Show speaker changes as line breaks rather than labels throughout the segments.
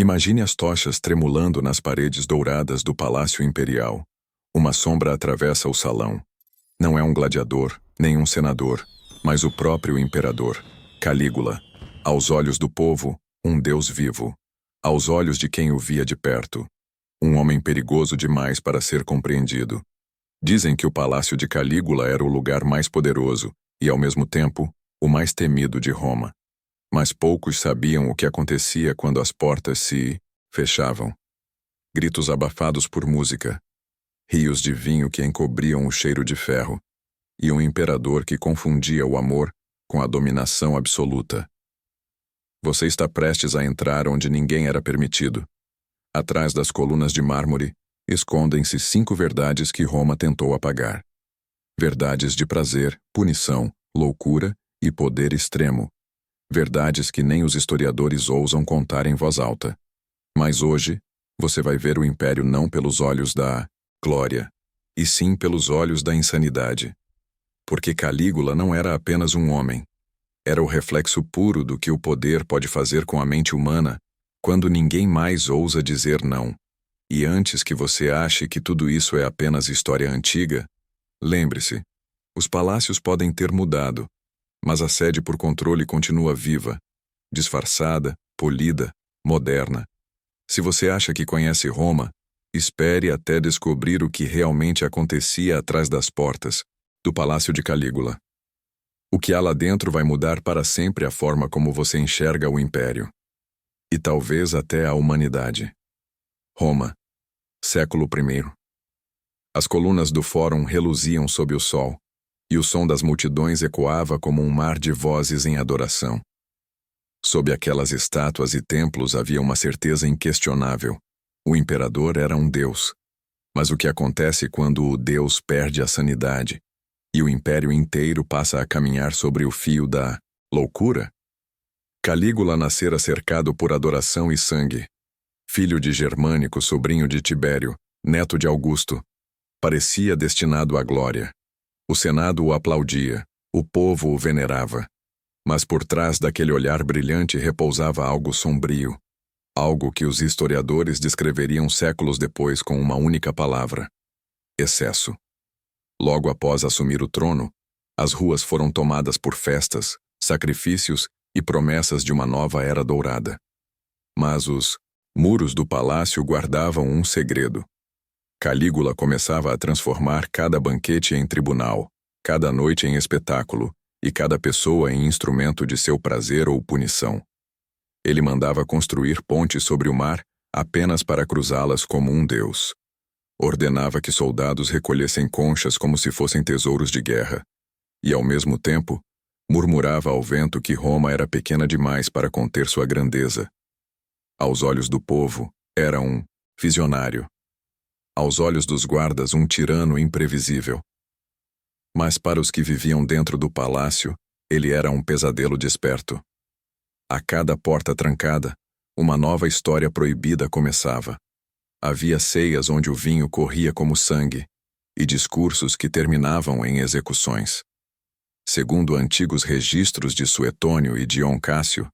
Imagine as tochas tremulando nas paredes douradas do Palácio Imperial. Uma sombra atravessa o salão. Não é um gladiador, nem um senador, mas o próprio imperador, Calígula. Aos olhos do povo, um deus vivo. Aos olhos de quem o via de perto. Um homem perigoso demais para ser compreendido. Dizem que o palácio de Calígula era o lugar mais poderoso e, ao mesmo tempo, o mais temido de Roma. Mas poucos sabiam o que acontecia quando as portas se fechavam. Gritos abafados por música, rios de vinho que encobriam o cheiro de ferro, e um imperador que confundia o amor com a dominação absoluta. Você está prestes a entrar onde ninguém era permitido. Atrás das colunas de mármore, escondem-se 5 verdades que Roma tentou apagar. Verdades de prazer, punição, loucura e poder extremo. Verdades que nem os historiadores ousam contar em voz alta. Mas hoje, você vai ver o império não pelos olhos da glória, e sim pelos olhos da insanidade. Porque Calígula não era apenas um homem. Era o reflexo puro do que o poder pode fazer com a mente humana quando ninguém mais ousa dizer não. E antes que você ache que tudo isso é apenas história antiga, lembre-se, os palácios podem ter mudado, mas a sede por controle continua viva, disfarçada, polida, moderna. Se você acha que conhece Roma, espere até descobrir o que realmente acontecia atrás das portas do Palácio de Calígula. O que há lá dentro vai mudar para sempre a forma como você enxerga o império. E talvez até a humanidade. Roma, século I. As colunas do fórum reluziam sob o sol, e o som das multidões ecoava como um mar de vozes em adoração. Sob aquelas estátuas e templos havia uma certeza inquestionável. O imperador era um deus. Mas o que acontece quando o deus perde a sanidade e o império inteiro passa a caminhar sobre o fio da loucura? Calígula nascera cercado por adoração e sangue. Filho de Germânico, sobrinho de Tibério, neto de Augusto, parecia destinado à glória. O Senado o aplaudia, o povo o venerava. Mas por trás daquele olhar brilhante repousava algo sombrio, algo que os historiadores descreveriam séculos depois com uma única palavra: excesso. Logo após assumir o trono, as ruas foram tomadas por festas, sacrifícios e promessas de uma nova era dourada. Mas os muros do palácio guardavam um segredo. Calígula começava a transformar cada banquete em tribunal, cada noite em espetáculo e cada pessoa em instrumento de seu prazer ou punição. Ele mandava construir pontes sobre o mar apenas para cruzá-las como um deus. Ordenava que soldados recolhessem conchas como se fossem tesouros de guerra. E, ao mesmo tempo, murmurava ao vento que Roma era pequena demais para conter sua grandeza. Aos olhos do povo, era um visionário. Aos olhos dos guardas, um tirano imprevisível. Mas para os que viviam dentro do palácio, ele era um pesadelo desperto. A cada porta trancada, uma nova história proibida começava. Havia ceias onde o vinho corria como sangue, e discursos que terminavam em execuções. Segundo antigos registros de Suetônio e Dion Cássio,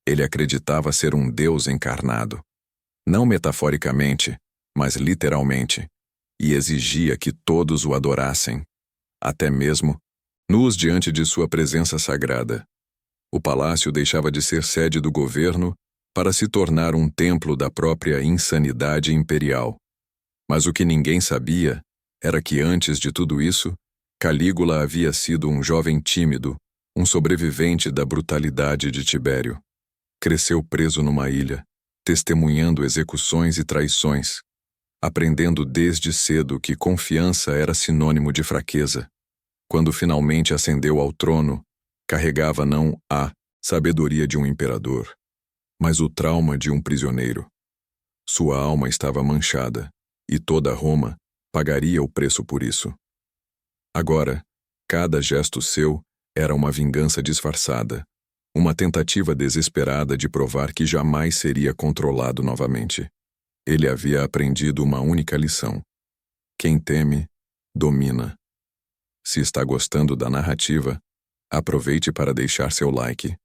ele acreditava ser um deus encarnado. Não metaforicamente, mas literalmente, e exigia que todos o adorassem, até mesmo nus diante de sua presença sagrada. O palácio deixava de ser sede do governo para se tornar um templo da própria insanidade imperial. Mas o que ninguém sabia era que antes de tudo isso, Calígula havia sido um jovem tímido, um sobrevivente da brutalidade de Tibério. Cresceu preso numa ilha, testemunhando execuções e traições, aprendendo desde cedo que confiança era sinônimo de fraqueza. Quando finalmente ascendeu ao trono, carregava não a sabedoria de um imperador, mas o trauma de um prisioneiro. Sua alma estava manchada, e toda Roma pagaria o preço por isso. Agora, cada gesto seu era uma vingança disfarçada, uma tentativa desesperada de provar que jamais seria controlado novamente. Ele havia aprendido uma única lição: quem teme, domina. Se está gostando da narrativa, aproveite para deixar seu like,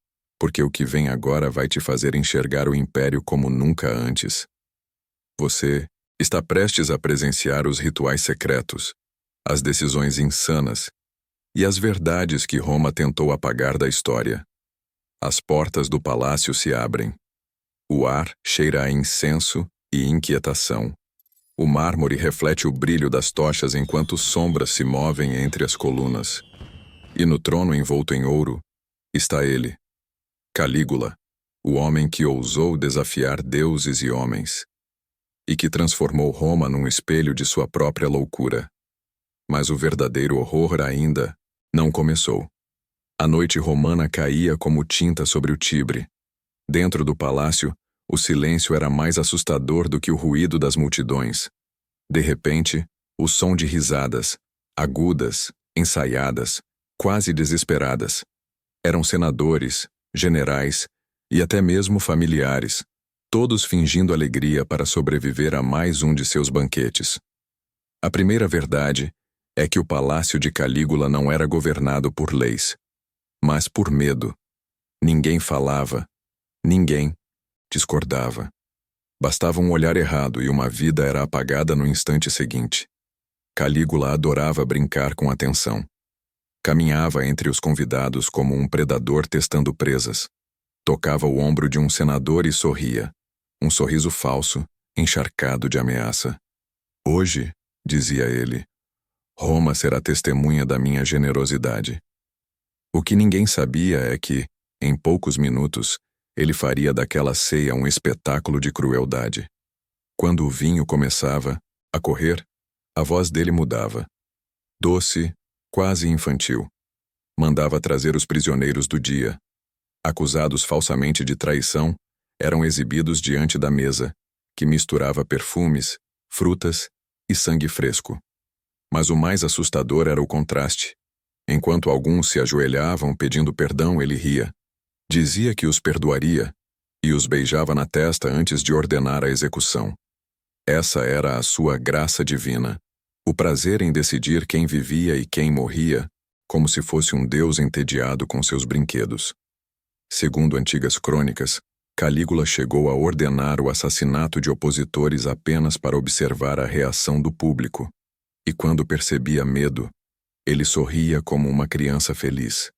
porque o que vem agora vai te fazer enxergar o império como nunca antes. Você está prestes a presenciar os rituais secretos, as decisões insanas e as verdades que Roma tentou apagar da história. As portas do palácio se abrem. O ar cheira a incenso e inquietação. O mármore reflete o brilho das tochas enquanto sombras se movem entre as colunas. E no trono envolto em ouro está ele, Calígula, o homem que ousou desafiar deuses e homens, e que transformou Roma num espelho de sua própria loucura. Mas o verdadeiro horror ainda não começou. A noite romana caía como tinta sobre o Tibre. Dentro do palácio, o silêncio era mais assustador do que o ruído das multidões. De repente, o som de risadas, agudas, ensaiadas, quase desesperadas. Eram senadores, generais e até mesmo familiares, todos fingindo alegria para sobreviver a mais um de seus banquetes. A primeira verdade é que o palácio de Calígula não era governado por leis, mas por medo. Ninguém falava, ninguém discordava. Bastava um olhar errado e uma vida era apagada no instante seguinte. Calígula adorava brincar com atenção. Caminhava entre os convidados como um predador testando presas. Tocava o ombro de um senador e sorria, um sorriso falso, encharcado de ameaça. Hoje, dizia ele, Roma será testemunha da minha generosidade. O que ninguém sabia é que, em poucos minutos, ele faria daquela ceia um espetáculo de crueldade. Quando o vinho começava a correr, a voz dele mudava. Doce, quase infantil. Mandava trazer os prisioneiros do dia. Acusados falsamente de traição, eram exibidos diante da mesa, que misturava perfumes, frutas e sangue fresco. Mas o mais assustador era o contraste. Enquanto alguns se ajoelhavam pedindo perdão, ele ria. Dizia que os perdoaria e os beijava na testa antes de ordenar a execução. Essa era a sua graça divina, o prazer em decidir quem vivia e quem morria, como se fosse um deus entediado com seus brinquedos. Segundo antigas crônicas, Calígula chegou a ordenar o assassinato de opositores apenas para observar a reação do público, e quando percebia medo, ele sorria como uma criança feliz.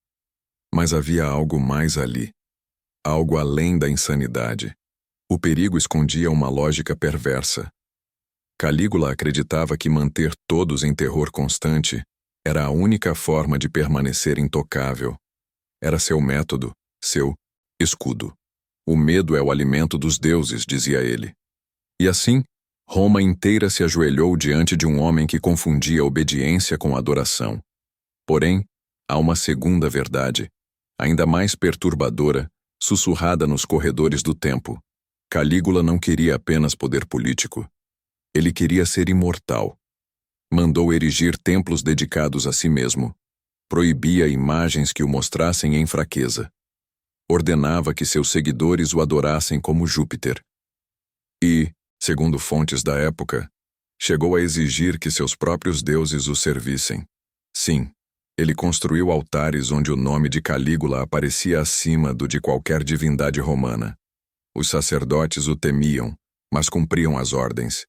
Mas havia algo mais ali, algo além da insanidade. O perigo escondia uma lógica perversa. Calígula acreditava que manter todos em terror constante era a única forma de permanecer intocável. Era seu método, seu escudo. O medo é o alimento dos deuses, dizia ele. E assim, Roma inteira se ajoelhou diante de um homem que confundia obediência com adoração. Porém, há uma segunda verdade, ainda mais perturbadora, sussurrada nos corredores do tempo. Calígula não queria apenas poder político. Ele queria ser imortal. Mandou erigir templos dedicados a si mesmo. Proibia imagens que o mostrassem em fraqueza. Ordenava que seus seguidores o adorassem como Júpiter. E, segundo fontes da época, chegou a exigir que seus próprios deuses o servissem. Sim, ele construiu altares onde o nome de Calígula aparecia acima do de qualquer divindade romana. Os sacerdotes o temiam, mas cumpriam as ordens.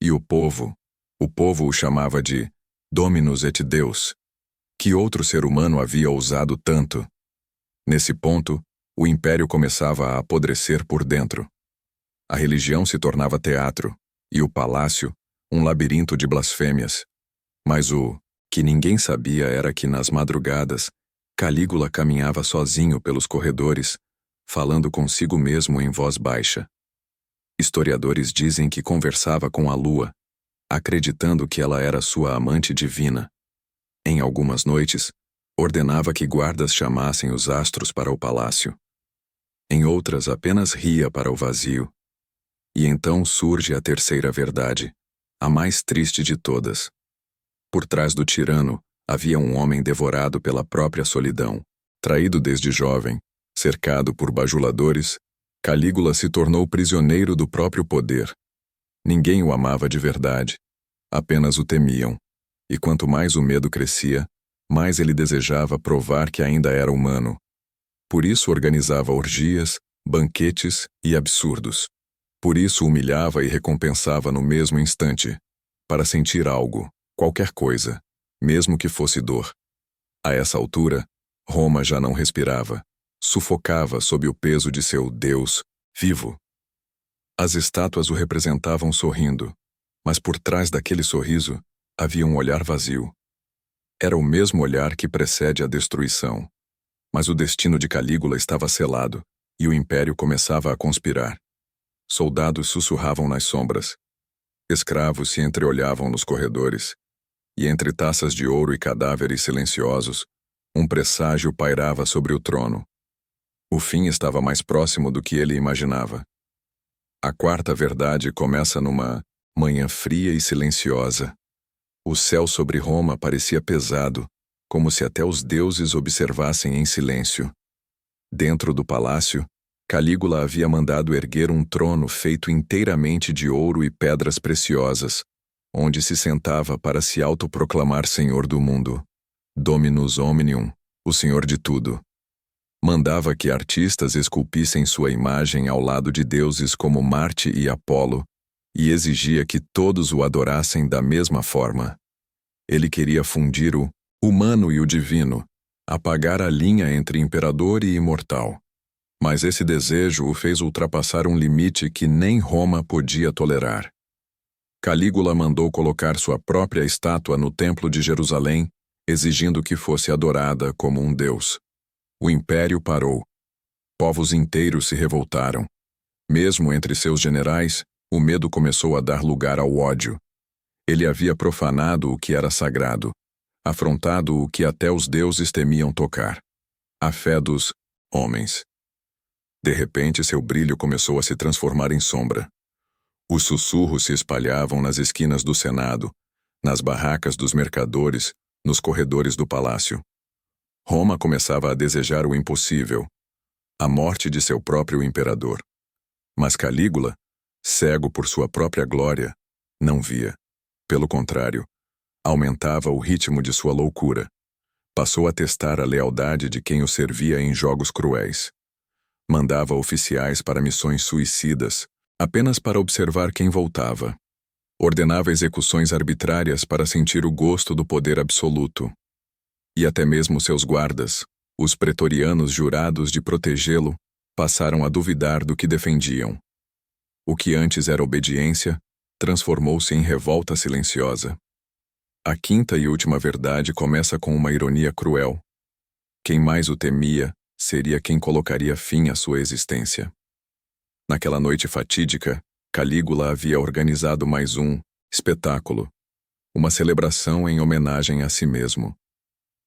E o povo o chamava de Dominus et Deus. Que outro ser humano havia ousado tanto? Nesse ponto, o império começava a apodrecer por dentro. A religião se tornava teatro, e o palácio, um labirinto de blasfêmias. Mas o que ninguém sabia era que nas madrugadas, Calígula caminhava sozinho pelos corredores, falando consigo mesmo em voz baixa. Historiadores dizem que conversava com a lua, acreditando que ela era sua amante divina. Em algumas noites, ordenava que guardas chamassem os astros para o palácio. Em outras, apenas ria para o vazio. E então surge a terceira verdade, a mais triste de todas. Por trás do tirano, havia um homem devorado pela própria solidão. Traído desde jovem, cercado por bajuladores, Calígula se tornou prisioneiro do próprio poder. Ninguém o amava de verdade, apenas o temiam. E quanto mais o medo crescia, mais ele desejava provar que ainda era humano. Por isso organizava orgias, banquetes e absurdos. Por isso humilhava e recompensava no mesmo instante, para sentir algo, qualquer coisa, mesmo que fosse dor. A essa altura, Roma já não respirava, sufocava sob o peso de seu Deus vivo. As estátuas o representavam sorrindo, mas por trás daquele sorriso havia um olhar vazio. Era o mesmo olhar que precede a destruição. Mas o destino de Calígula estava selado, e o império começava a conspirar. Soldados sussurravam nas sombras. Escravos se entreolhavam nos corredores. E entre taças de ouro e cadáveres silenciosos, um presságio pairava sobre o trono. O fim estava mais próximo do que ele imaginava. A quarta verdade começa numa manhã fria e silenciosa. O céu sobre Roma parecia pesado, como se até os deuses observassem em silêncio. Dentro do palácio, Calígula havia mandado erguer um trono feito inteiramente de ouro e pedras preciosas, onde se sentava para se autoproclamar Senhor do mundo. Dominus Omnium, o Senhor de tudo. Mandava que artistas esculpissem sua imagem ao lado de deuses como Marte e Apolo, e exigia que todos o adorassem da mesma forma. Ele queria fundir o humano e o divino, apagar a linha entre imperador e imortal. Mas esse desejo o fez ultrapassar um limite que nem Roma podia tolerar. Calígula mandou colocar sua própria estátua no Templo de Jerusalém, exigindo que fosse adorada como um deus. O império parou. Povos inteiros se revoltaram. Mesmo entre seus generais, o medo começou a dar lugar ao ódio. Ele havia profanado o que era sagrado, afrontado o que até os deuses temiam tocar: a fé dos homens. De repente, seu brilho começou a se transformar em sombra. Os sussurros se espalhavam nas esquinas do Senado, nas barracas dos mercadores, nos corredores do palácio. Roma começava a desejar o impossível: a morte de seu próprio imperador. Mas Calígula, cego por sua própria glória, não via. Pelo contrário, aumentava o ritmo de sua loucura. Passou a testar a lealdade de quem o servia em jogos cruéis. Mandava oficiais para missões suicidas, apenas para observar quem voltava. Ordenava execuções arbitrárias para sentir o gosto do poder absoluto. E até mesmo seus guardas, os pretorianos jurados de protegê-lo, passaram a duvidar do que defendiam. O que antes era obediência, transformou-se em revolta silenciosa. A quinta e última verdade começa com uma ironia cruel. Quem mais o temia seria quem colocaria fim à sua existência. Naquela noite fatídica, Calígula havia organizado mais um espetáculo, uma celebração em homenagem a si mesmo.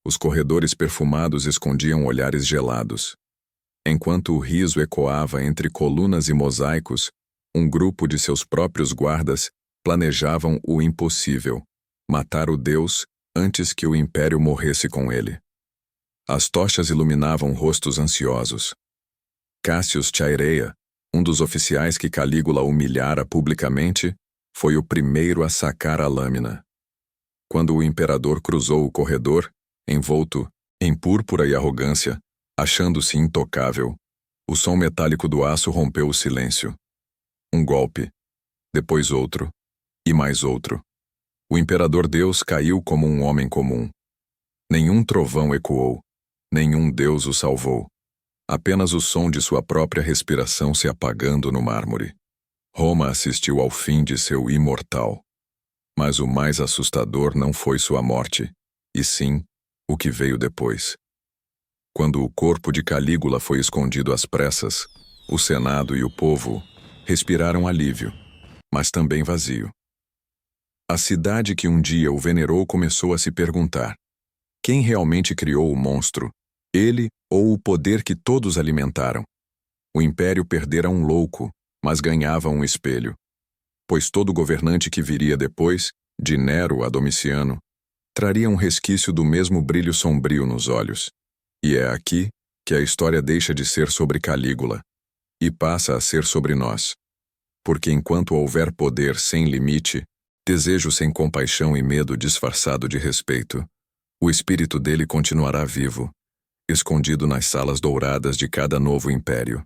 Os corredores perfumados escondiam olhares gelados. Enquanto o riso ecoava entre colunas e mosaicos, um grupo de seus próprios guardas planejavam o impossível: matar o Deus antes que o império morresse com ele. As tochas iluminavam rostos ansiosos. Cassius Chaerea, um dos oficiais que Calígula humilhara publicamente, foi o primeiro a sacar a lâmina. Quando o imperador cruzou o corredor, envolto em púrpura e arrogância, achando-se intocável, o som metálico do aço rompeu o silêncio. Um golpe, depois outro, e mais outro. O imperador Deus caiu como um homem comum. Nenhum trovão ecoou, nenhum Deus o salvou. Apenas o som de sua própria respiração se apagando no mármore. Roma assistiu ao fim de seu imortal. Mas o mais assustador não foi sua morte, e sim o que veio depois. Quando o corpo de Calígula foi escondido às pressas, o Senado e o povo respiraram alívio, mas também vazio. A cidade que um dia o venerou começou a se perguntar: quem realmente criou o monstro? Ele ou o poder que todos alimentaram? O império perdera um louco, mas ganhava um espelho. Pois todo governante que viria depois, de Nero a Domiciano, traria um resquício do mesmo brilho sombrio nos olhos. E é aqui que a história deixa de ser sobre Calígula e passa a ser sobre nós. Porque enquanto houver poder sem limite, desejo sem compaixão e medo disfarçado de respeito, o espírito dele continuará vivo, escondido nas salas douradas de cada novo império.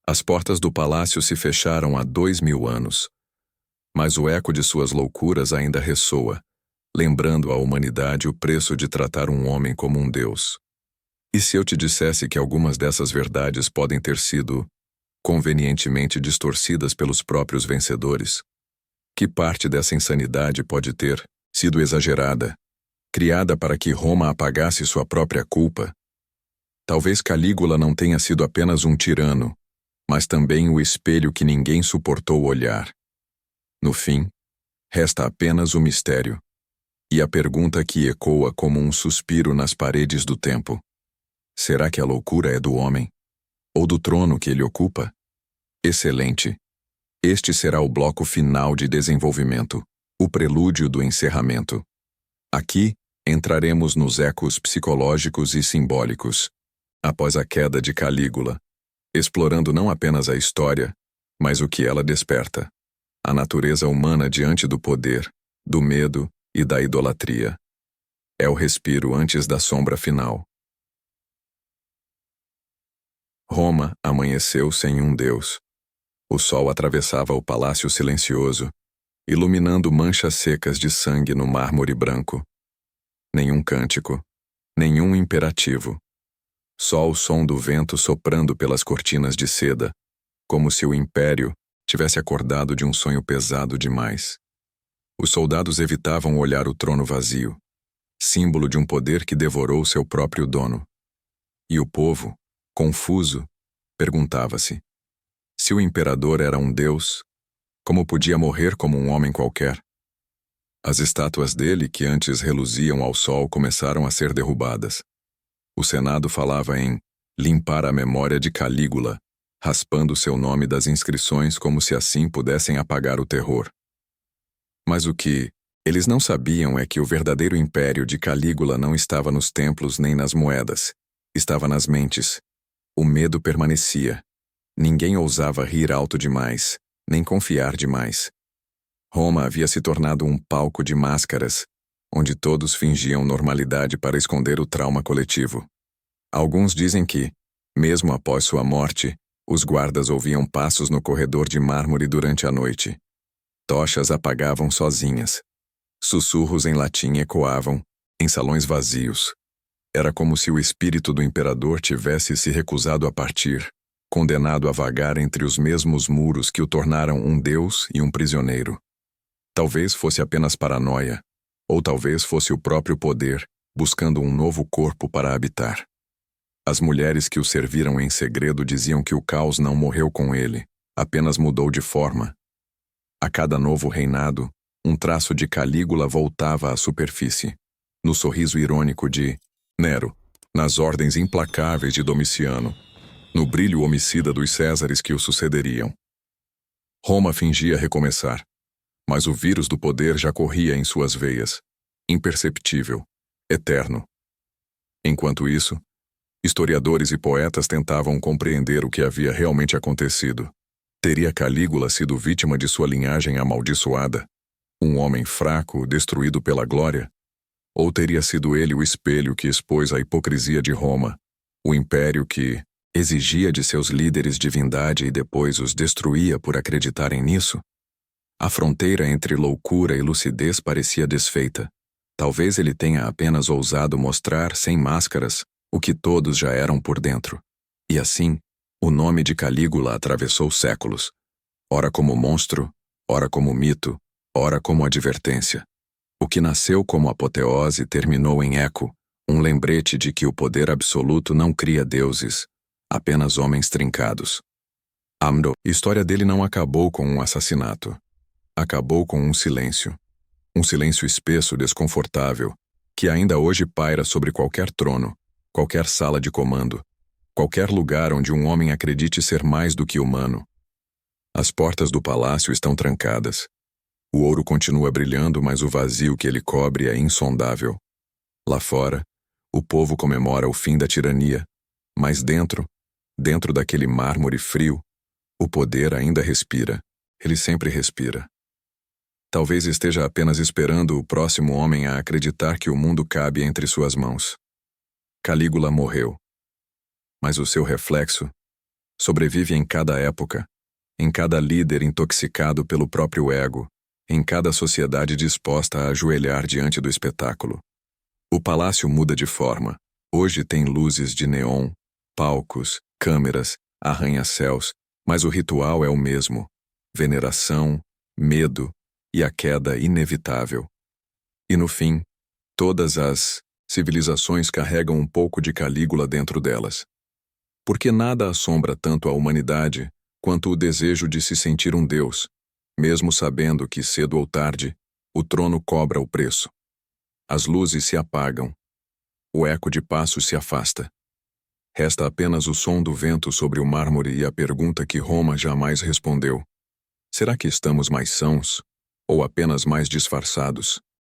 As portas do palácio se fecharam há 2000 anos, mas o eco de suas loucuras ainda ressoa, lembrando à humanidade o preço de tratar um homem como um deus. E se eu te dissesse que algumas dessas verdades podem ter sido convenientemente distorcidas pelos próprios vencedores? Que parte dessa insanidade pode ter sido exagerada, criada para que Roma apagasse sua própria culpa? Talvez Calígula não tenha sido apenas um tirano, mas também o espelho que ninguém suportou olhar. No fim, resta apenas o mistério, e a pergunta que ecoa como um suspiro nas paredes do tempo. Será que a loucura é do homem? Ou do trono que ele ocupa? Excelente. Este será o bloco final de desenvolvimento, o prelúdio do encerramento. Aqui, entraremos nos ecos psicológicos e simbólicos, após a queda de Calígula, explorando não apenas a história, mas o que ela desperta. A natureza humana diante do poder, do medo e da idolatria. É o respiro antes da sombra final. Roma amanheceu sem um deus. O sol atravessava o palácio silencioso, iluminando manchas secas de sangue no mármore branco. Nenhum cântico, nenhum imperativo. Só o som do vento soprando pelas cortinas de seda, como se o império tivesse acordado de um sonho pesado demais. Os soldados evitavam olhar o trono vazio, símbolo de um poder que devorou seu próprio dono. E o povo, confuso, perguntava-se: se o imperador era um deus, como podia morrer como um homem qualquer? As estátuas dele, que antes reluziam ao sol, começaram a ser derrubadas. O Senado falava em limpar a memória de Calígula, raspando seu nome das inscrições como se assim pudessem apagar o terror. Mas o que eles não sabiam é que o verdadeiro império de Calígula não estava nos templos nem nas moedas, estava nas mentes. O medo permanecia. Ninguém ousava rir alto demais, nem confiar demais. Roma havia se tornado um palco de máscaras, onde todos fingiam normalidade para esconder o trauma coletivo. Alguns dizem que, mesmo após sua morte, os guardas ouviam passos no corredor de mármore durante a noite. Tochas apagavam sozinhas. Sussurros em latim ecoavam, em salões vazios. Era como se o espírito do imperador tivesse se recusado a partir, condenado a vagar entre os mesmos muros que o tornaram um deus e um prisioneiro. Talvez fosse apenas paranoia, ou talvez fosse o próprio poder, buscando um novo corpo para habitar. As mulheres que o serviram em segredo diziam que o caos não morreu com ele, apenas mudou de forma. A cada novo reinado, um traço de Calígula voltava à superfície, no sorriso irônico de Nero, nas ordens implacáveis de Domiciano, no brilho homicida dos Césares que o sucederiam. Roma fingia recomeçar, mas o vírus do poder já corria em suas veias, imperceptível, eterno. Enquanto isso, historiadores e poetas tentavam compreender o que havia realmente acontecido. Teria Calígula sido vítima de sua linhagem amaldiçoada? Um homem fraco, destruído pela glória? Ou teria sido ele o espelho que expôs a hipocrisia de Roma, o império que exigia de seus líderes divindade e depois os destruía por acreditarem nisso? A fronteira entre loucura e lucidez parecia desfeita. Talvez ele tenha apenas ousado mostrar, sem máscaras, o que todos já eram por dentro. E assim, o nome de Calígula atravessou séculos, ora como monstro, ora como mito, ora como advertência. O que nasceu como apoteose terminou em eco, um lembrete de que o poder absoluto não cria deuses, apenas homens trincados. A história dele não acabou com um assassinato. Acabou com um silêncio espesso, desconfortável, que ainda hoje paira sobre qualquer trono, qualquer sala de comando, qualquer lugar onde um homem acredite ser mais do que humano. As portas do palácio estão trancadas. O ouro continua brilhando, mas o vazio que ele cobre é insondável. Lá fora, o povo comemora o fim da tirania, mas dentro daquele mármore frio, o poder ainda respira. Ele sempre respira. Talvez esteja apenas esperando o próximo homem a acreditar que o mundo cabe entre suas mãos. Calígula morreu. Mas o seu reflexo sobrevive em cada época, em cada líder intoxicado pelo próprio ego, em cada sociedade disposta a ajoelhar diante do espetáculo. O palácio muda de forma. Hoje tem luzes de neon, palcos, câmeras, arranha-céus, mas o ritual é o mesmo: veneração, medo e a queda inevitável. E no fim, todas as civilizações carregam um pouco de Calígula dentro delas. Porque nada assombra tanto a humanidade quanto o desejo de se sentir um deus, mesmo sabendo que, cedo ou tarde, o trono cobra o preço. As luzes se apagam. O eco de passos se afasta. Resta apenas o som do vento sobre o mármore e a pergunta que Roma jamais respondeu: será que estamos mais sãos ou apenas mais disfarçados?